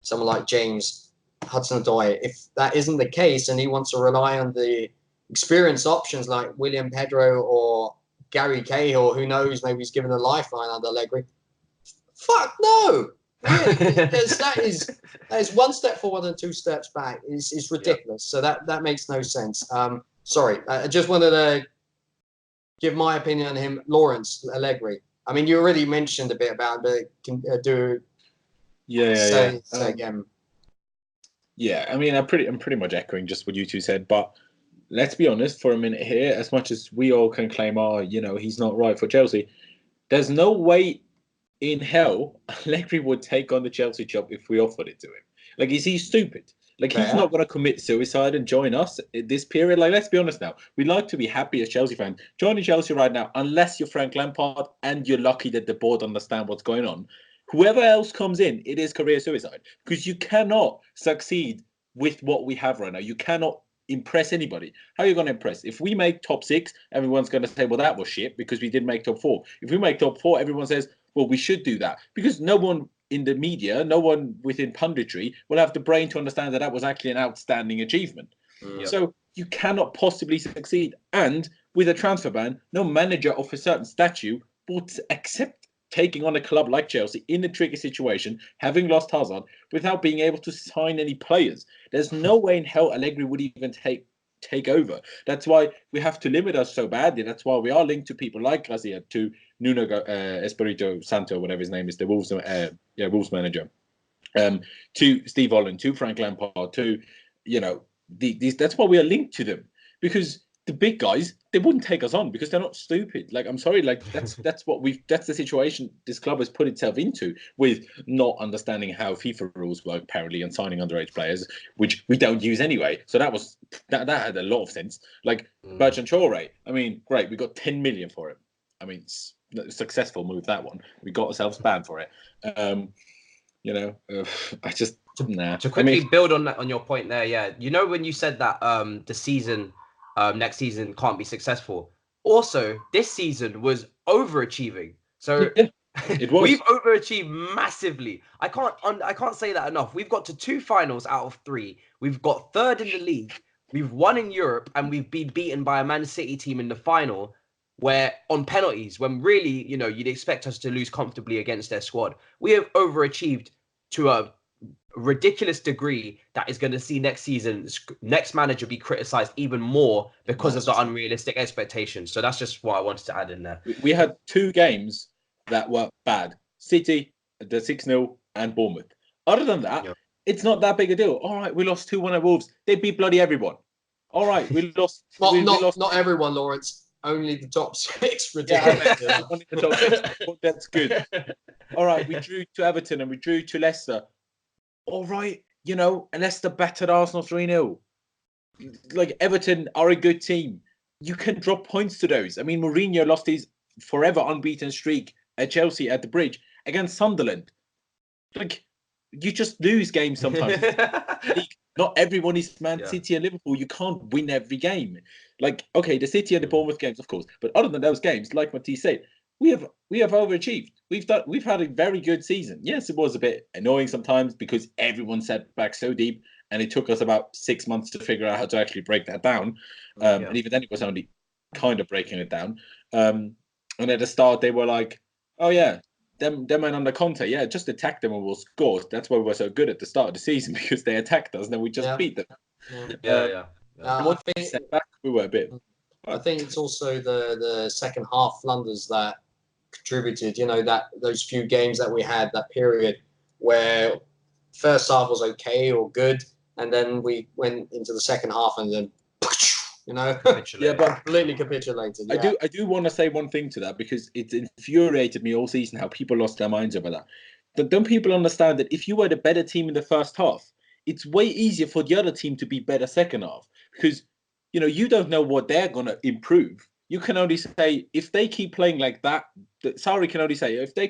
someone like James Hudson-Odoi. If that isn't the case, and he wants to rely on the experienced options like William Pedro or Gary Cahill, who knows, maybe he's given a lifeline under Allegri. Fuck no! That is 1 step forward and 2 steps back. It's ridiculous. Yeah. So that makes no sense. Sorry, I just wanted to give my opinion on him. Lawrence, Allegri. I mean, you already mentioned a bit about it, but say again. Yeah, I mean, I'm pretty much echoing just what you two said, but let's be honest for a minute here. As much as we all can claim, he's not right for Chelsea, there's no way in hell Allegri would take on the Chelsea job if we offered it to him. Like, is he stupid? Like, he's not going to commit suicide and join us in this period. Like, let's be honest now. We like to be happy as Chelsea fans. Joining Chelsea right now, unless you're Frank Lampard and you're lucky that the board understand what's going on, whoever else comes in, it is career suicide. Because you cannot succeed with what we have right now. You cannot impress anybody. How are you going to impress? If we make top 6, everyone's going to say, well, that was shit because we didn't make top 4. If we make top 4, everyone says, well, we should do that. Because no one in the media, no one within punditry will have the brain to understand that was actually an outstanding achievement. Yep. So you cannot possibly succeed. And with a transfer ban, no manager of a certain stature would accept taking on a club like Chelsea in a tricky situation, having lost Hazard, without being able to sign any players. There's no way in hell Allegri would even take over. That's why we have to limit us so badly. That's why we are linked to people like Glazier, to Nuno Espirito Santo, whatever his name is, the Wolves manager, to Steve Holland, to Frank Lampard, to these. That's why we are linked to them, because the big guys, they wouldn't take us on because they're not stupid. Like, I'm sorry, like that's the situation this club has put itself into, with not understanding how FIFA rules work apparently, and signing underage players, which we don't use anyway. So that had a lot of sense. Like Bertrand Traoré, I mean, great, we got 10 million for him. I mean, it's a successful move, that one. We got ourselves banned for it. I just To quickly build on your point there, yeah. When you said that the season, next season can't be successful. Also, this season was overachieving. So Yeah, it was. we've overachieved massively. I can't say that enough. We've got to 2 finals out of 3. We've got 3rd in the league. We've won in Europe, and we've been beaten by a Man City team in the final, where on penalties, when really, you'd expect us to lose comfortably against their squad. We have overachieved to a ridiculous degree that is going to see next manager be criticized even more because of the unrealistic expectations. So that's just what I wanted to add in there. We had 2 games that were bad. City, the 6-0, and Bournemouth. Other than that, it's not that big a deal. All right, we lost 2-1 at Wolves. They beat bloody everyone. All right, we lost. Not everyone, Lawrence. Only the top 6. Ridiculous. Yeah, only the top 6. Well, that's good. All right, we drew to Everton and we drew to Leicester. All right, Leicester battered Arsenal 3-0. Like, Everton are a good team. You can drop points to those. I mean, Mourinho lost his forever unbeaten streak at Chelsea at the Bridge against Sunderland. Like, you just lose games sometimes. Not everyone is Man City and Liverpool. You can't win every game. Like, okay, the City and the Bournemouth games, of course, but other than those games, like Matisse said, we have overachieved. We've had a very good season. Yes, it was a bit annoying sometimes because everyone sat back so deep, and it took us about 6 months to figure out how to actually break that down. And even then, it was only kind of breaking it down. And at the start, they were like, "Oh yeah, them men under Conte, just attack them and we'll score." That's why we were so good at the start of the season, because they attacked us and then we just beat them. I think set back, we were a bit. I think it's also the second half blunders that contributed. That those few games that we had, that period where first half was okay or good, and then we went into the second half and then but completely capitulated. I do want to say one thing to that, because it's infuriated me all season how people lost their minds over that. But don't people understand that if you were the better team in the first half, it's way easier for the other team to be better second half, because you don't know what they're gonna improve. You can only say, if they keep playing like that, Sarri can only say, if they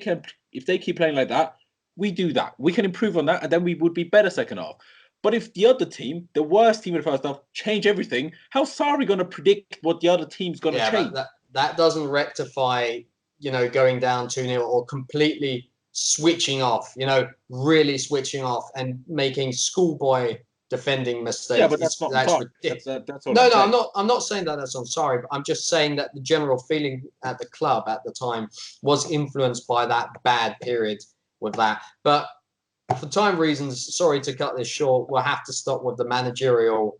keep playing like that, we do that. We can improve on that, and then we would be better second half. But if the other team, the worst team in the first half, change everything, how's Sarri going to predict what the other team's going to change? That doesn't rectify, going down 2-0 or completely switching off, really switching off and making schoolboy defending mistakes. Yeah, but that's not ridiculous. That's all No, I'm not saying that I'm sorry, but I'm just saying that the general feeling at the club at the time was influenced by that bad period with that. But for time reasons, sorry to cut this short, we'll have to stop with the managerial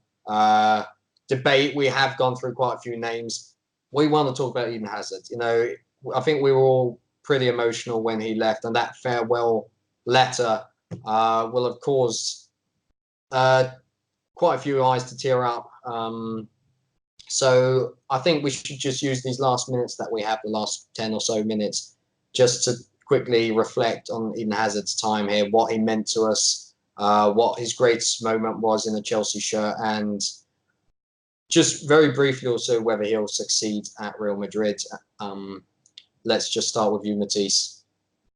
debate. We have gone through quite a few names. We want to talk about Eden Hazard. I think we were all pretty emotional when he left, and that farewell letter will have caused quite a few eyes to tear up. So I think we should just use these last minutes that we have, the last 10 or so minutes, just to quickly reflect on Eden Hazard's time here, what he meant to us, what his greatest moment was in the Chelsea shirt, and just very briefly also whether he'll succeed at Real Madrid. Let's just start with you, Matisse.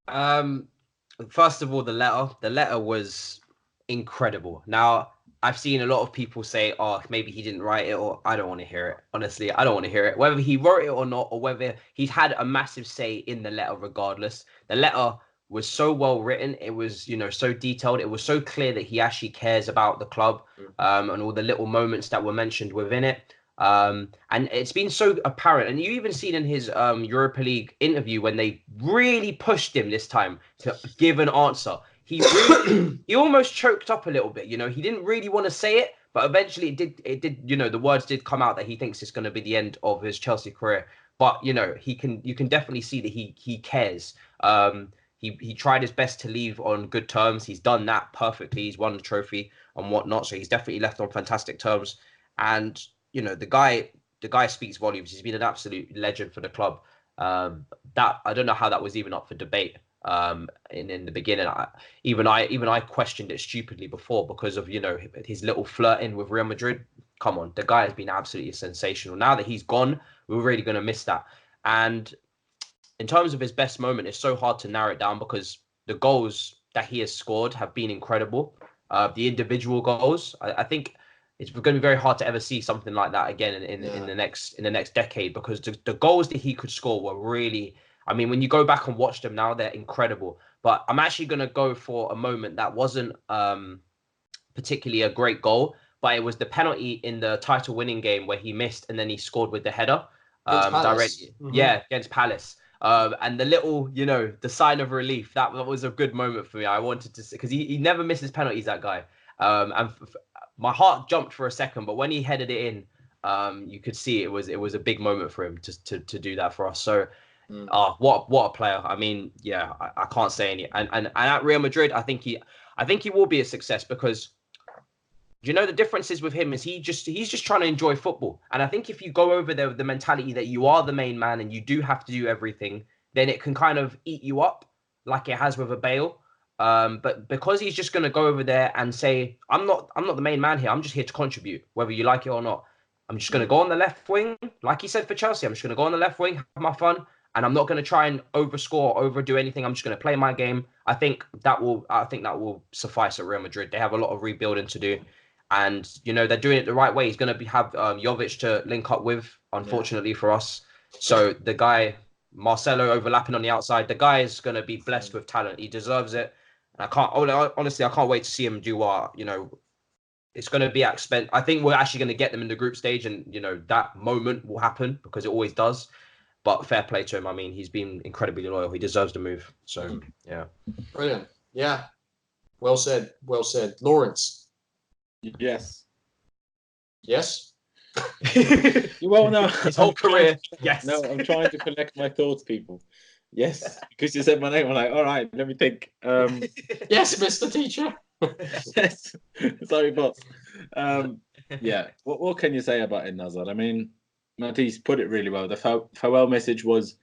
First of all, the letter was incredible. Now, I've seen a lot of people say, "Oh, maybe he didn't write it," or I don't want to hear it. Honestly, I don't want to hear it. Whether he wrote it or not, or whether he's had a massive say in the letter, regardless. The letter was so well written. It was, so detailed. It was so clear that he actually cares about the club, and all the little moments that were mentioned within it. And it's been so apparent. And you even seen in his Europa League interview when they really pushed him this time to give an answer. He almost choked up a little bit. He didn't really want to say it, but eventually it did. The words did come out that he thinks it's going to be the end of his Chelsea career. But you can definitely see that he cares. He tried his best to leave on good terms. He's done that perfectly. He's won the trophy and whatnot. So he's definitely left on fantastic terms. And the guy speaks volumes. He's been an absolute legend for the club. That I don't know how that was even up for debate. In the beginning, I questioned it stupidly before because of his little flirting with Real Madrid. Come on, the guy has been absolutely sensational. Now that he's gone, we're really going to miss that. And in terms of his best moment, it's so hard to narrow it down because the goals that he has scored have been incredible. The individual goals, I think it's going to be very hard to ever see something like that again in the next decade, because the goals that he could score were really, I mean, when you go back and watch them now, they're incredible. But I'm actually going to go for a moment that wasn't particularly a great goal, but it was the penalty in the title winning game where he missed and then he scored with the header directly. Yeah, against Palace. And the little, the sign of relief, that was a good moment for me. I wanted to see, because he never misses penalties, that guy. My heart jumped for a second, but when he headed it in, you could see it was a big moment for him to do that for us. So, what a player! I mean, yeah, I can't say any. And at Real Madrid, I think he will be a success, because the differences with him is he's just trying to enjoy football. And I think if you go over there with the mentality that you are the main man and you do have to do everything, then it can kind of eat you up, like it has with a Bale. But because he's just going to go over there and say, I'm not the main man here. I'm just here to contribute, whether you like it or not. I'm just going to go on the left wing, like he said for Chelsea. I'm just going to go on the left wing, have my fun, and I'm not going to try and overscore, overdo anything. I'm just going to play my game. I think that will suffice at Real Madrid. They have a lot of rebuilding to do. And, they're doing it the right way. He's going to have Jovic to link up with, unfortunately for us. So the guy, Marcelo, overlapping on the outside, the guy is going to be blessed with talent. He deserves it. And honestly, I can't wait to see him do what, it's going to be at expense. I think we're actually going to get them in the group stage, and, that moment will happen, because it always does. But fair play to him. I mean, he's been incredibly loyal. He deserves the move. So, yeah. Brilliant. Yeah. Well said. Well said. Lawrence. Yes. Yes? Well, no. His whole career. Yes. No, I'm trying to collect my thoughts, people. Yes. Because you said my name, I'm like, all right, let me think. Yes, Mr. Teacher. Yes. Sorry, boss. Yeah. What can you say about Eden Hazard? I mean, Matisse put it really well. The farewell message was,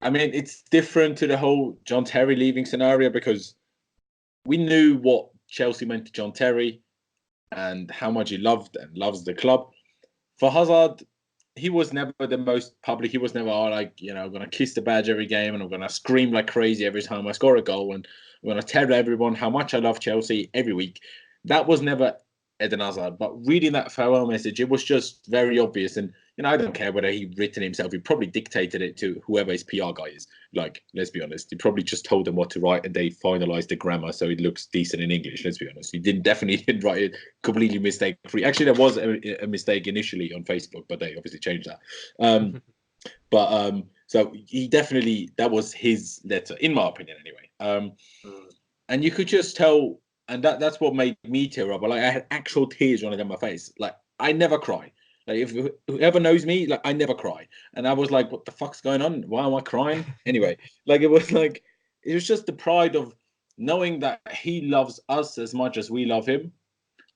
I mean, it's different to the whole John Terry leaving scenario, because we knew what Chelsea meant to John Terry and how much he loved and loves the club. For Hazard, he was never the most public. He was never I'm going to kiss the badge every game and I'm going to scream like crazy every time I score a goal and I'm going to tell everyone how much I love Chelsea every week. That was never Eden Hazard. But reading that farewell message, it was just very obvious. And, I don't care whether he written it himself. He probably dictated it to whoever his PR guy is. Like, let's be honest. He probably just told them what to write and they finalized the grammar so it looks decent in English, let's be honest. He definitely didn't write it completely mistake-free. Actually, there was a mistake initially on Facebook, but they obviously changed that. So he definitely, that was his letter, in my opinion anyway. And you could just tell, and that's what made me tear up. Like, I had actual tears running down my face. Like, I never cry. Like, if whoever knows me, like, I never cry. And I was like, what the fuck's going on? Why am I crying? Anyway, it was just the pride of knowing that he loves us as much as we love him.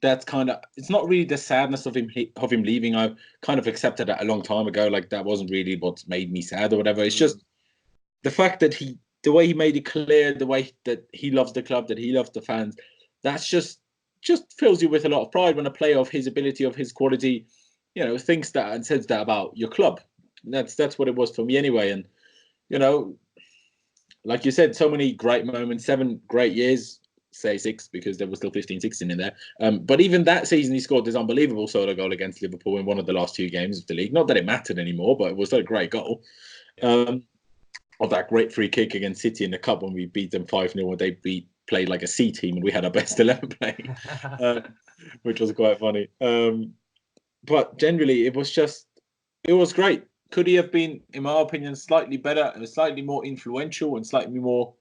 That's it's not really the sadness of him leaving. I kind of accepted that a long time ago. Like, that wasn't really what made me sad or whatever. It's just the fact that the way he made it clear, the way that he loves the club, that he loves the fans, that's just fills you with a lot of pride when a player of his ability, of his quality, thinks that and says that about your club. That's what it was for me anyway. And, like you said, so many great moments, 7 great years, say 6, because there was still 15-16 in there. But even that season, he scored this unbelievable solo goal against Liverpool in one of the last 2 games of the league. Not that it mattered anymore, but it was a great goal. Of that great free kick against City in the cup when we beat them 5-0, when they played like a C team and we had our best 11 playing, which was quite funny. But generally, it was great. Could he have been, in my opinion, slightly better and slightly more influential and slightly more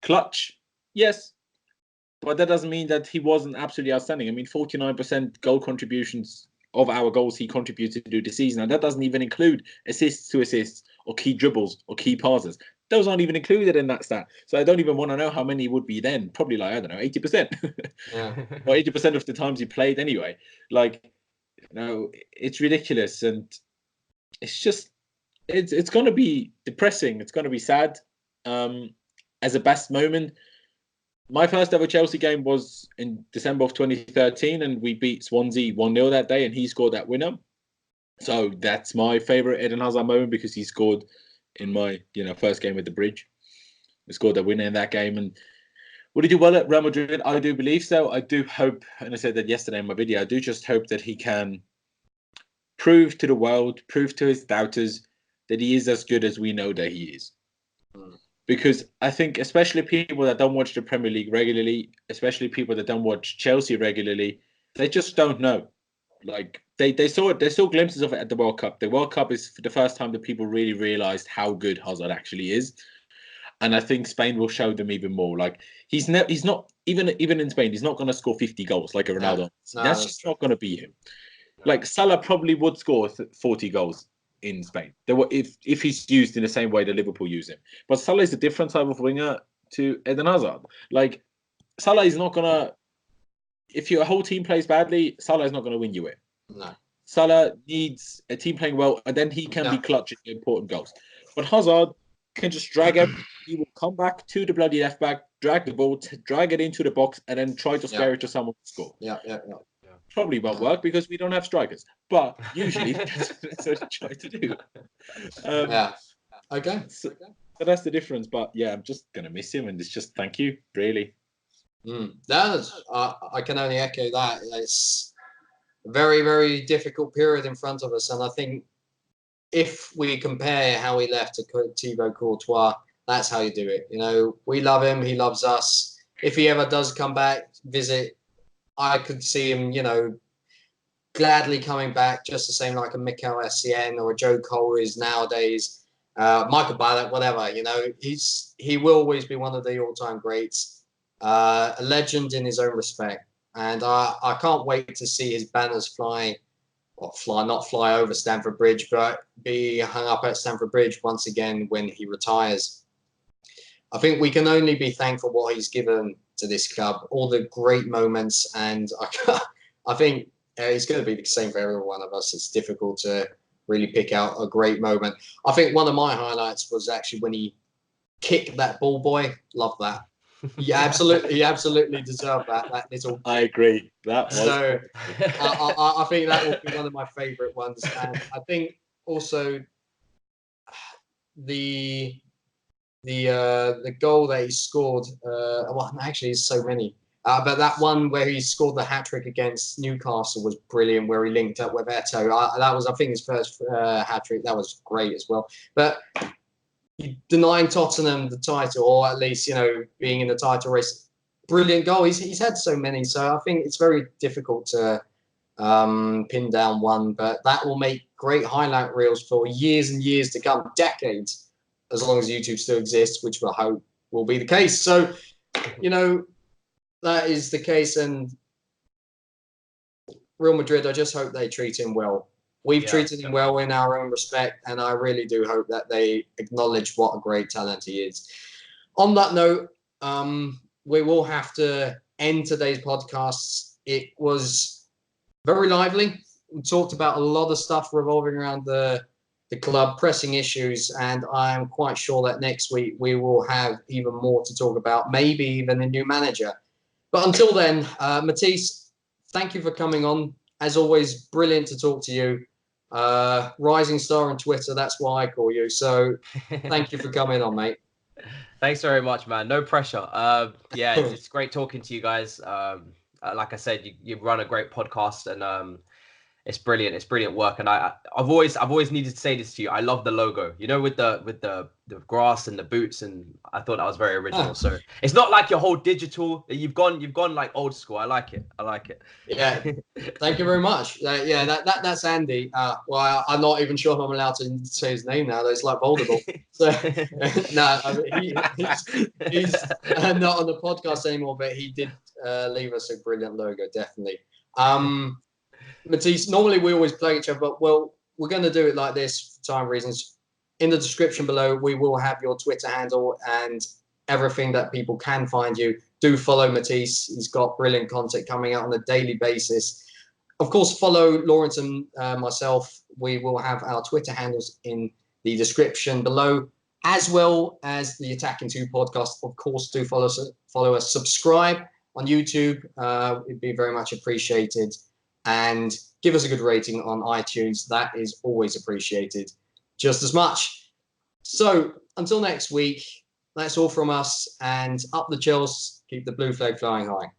clutch? Yes. But that doesn't mean that he wasn't absolutely outstanding. I mean, 49% goal contributions of our goals he contributed to the season. And that doesn't even include assists to assists or key dribbles or key passes. Those aren't even included in that stat. So I don't even want to know how many would be then. Probably 80%. Yeah. Or 80% of the times he played anyway. It's ridiculous. And it's going to be depressing. It's going to be sad. As a best moment, my first ever Chelsea game was in December of 2013, and we beat Swansea 1-0 that day, and he scored that winner. So that's my favourite Eden Hazard moment, because he scored in my first game at the Bridge. He scored the winner in that game, and Will he do well at Real Madrid? I do believe so. I do hope, and I said that yesterday in my video, I do just hope that he can prove to the world, prove to his doubters that he is as good as we know that he is. Because I think especially people that don't watch the Premier League regularly, especially people that don't watch Chelsea regularly, they just don't know. Like they saw glimpses of it at the World Cup. The World Cup is for the first time that people really realized how good Hazard actually is. And I think Spain will show them even more. Like he's not even in Spain, he's not going to score 50 goals like a Ronaldo. That's just not going to be him. Like Salah probably would score 40 goals in Spain. If he's used in the same way that Liverpool use him. But Salah is a different type of winger to Eden Hazard. Like Salah is not going to. If your whole team plays badly, Salah is not going to win you it. No. Salah needs a team playing well, and then he can be clutching important goals. But Hazard can just drag it. He will come back to the bloody left back, drag the ball, drag it into the box, and then try to spare it to someone to score. Yeah. Probably won't work because we don't have strikers, but usually that's what I try to do. Okay. So that's the difference. But yeah, I'm just gonna miss him, and it's just thank you, really. I can only echo that. It's a very, very difficult period in front of us, and I think if we compare how he left to Thibaut Courtois, that's how you do it. You know, we love him, he loves us. If he ever does come back, visit, I could see him, you know, gladly coming back, just the same like a Mikel Essien or a Joe Cole is nowadays. Michael Ballack, whatever, you know, he will always be one of the all-time greats, a legend in his own respect. And I can't wait to see his banners not fly over Stamford Bridge, but be hung up at Stamford Bridge once again when he retires. I think we can only be thankful what he's given to this club, all the great moments, and I think it's going to be the same for every one of us. It's difficult to really pick out a great moment. I think one of my highlights was actually when he kicked that ball boy. Love that. He absolutely deserved that little. I agree. That was. So I think that will be one of my favourite ones, and I think also the goal that he scored. Well, actually, it's so many. But that one where he scored the hat trick against Newcastle was brilliant. Where he linked up with Eto'o. That was, I think, his first hat trick. That was great as well. But denying Tottenham the title, or at least, you know, being in the title race, brilliant goal. He's had so many, so I think it's very difficult to pin down one. But that will make great highlight reels for years and years to come, decades, as long as YouTube still exists, which I hope will be the case. So, you know, that is the case. And Real Madrid, I just hope they treat him well. We've treated him well in our own respect, and I really do hope that they acknowledge what a great talent he is. On that note, we will have to end today's podcast. It was very lively. We talked about a lot of stuff revolving around the club, pressing issues, and I'm quite sure that next week we will have even more to talk about, maybe even a new manager. But until then, Matisse, thank you for coming on. As always, brilliant to talk to you. Rising star on Twitter, that's why I call you. So thank you for coming on, mate. Thanks very much, man. No pressure. Yeah, it's great talking to you guys. Like I said, you run a great podcast, and it's brilliant. It's brilliant work. And I've always needed to say this to you. I love the logo. You know, with the grass and the boots, and I thought that was very original. So it's not like your whole digital. You've gone like old school. I like it. Yeah, thank you very much. Yeah, that's Andy. Well, I'm not even sure if I'm allowed to say his name now. It's like Voldemort. So no, I mean, he's not on the podcast anymore. But he did leave us a brilliant logo, definitely. Matisse, normally we always play each other, but well, we're going to do it like this for time reasons. In the description below, we will have your Twitter handle and everything that people can find you. Do follow Matisse. He's got brilliant content coming out on a daily basis. Of course, follow Lawrence and myself. We will have our Twitter handles in the description below, as well as the Attacking 2 podcast. Of course, do follow us. Subscribe on YouTube. It'd be very much appreciated. And give us a good rating on iTunes. That is always appreciated just as much. So until next week, That's all from us. And up the Chelsea, keep the blue flag flying high.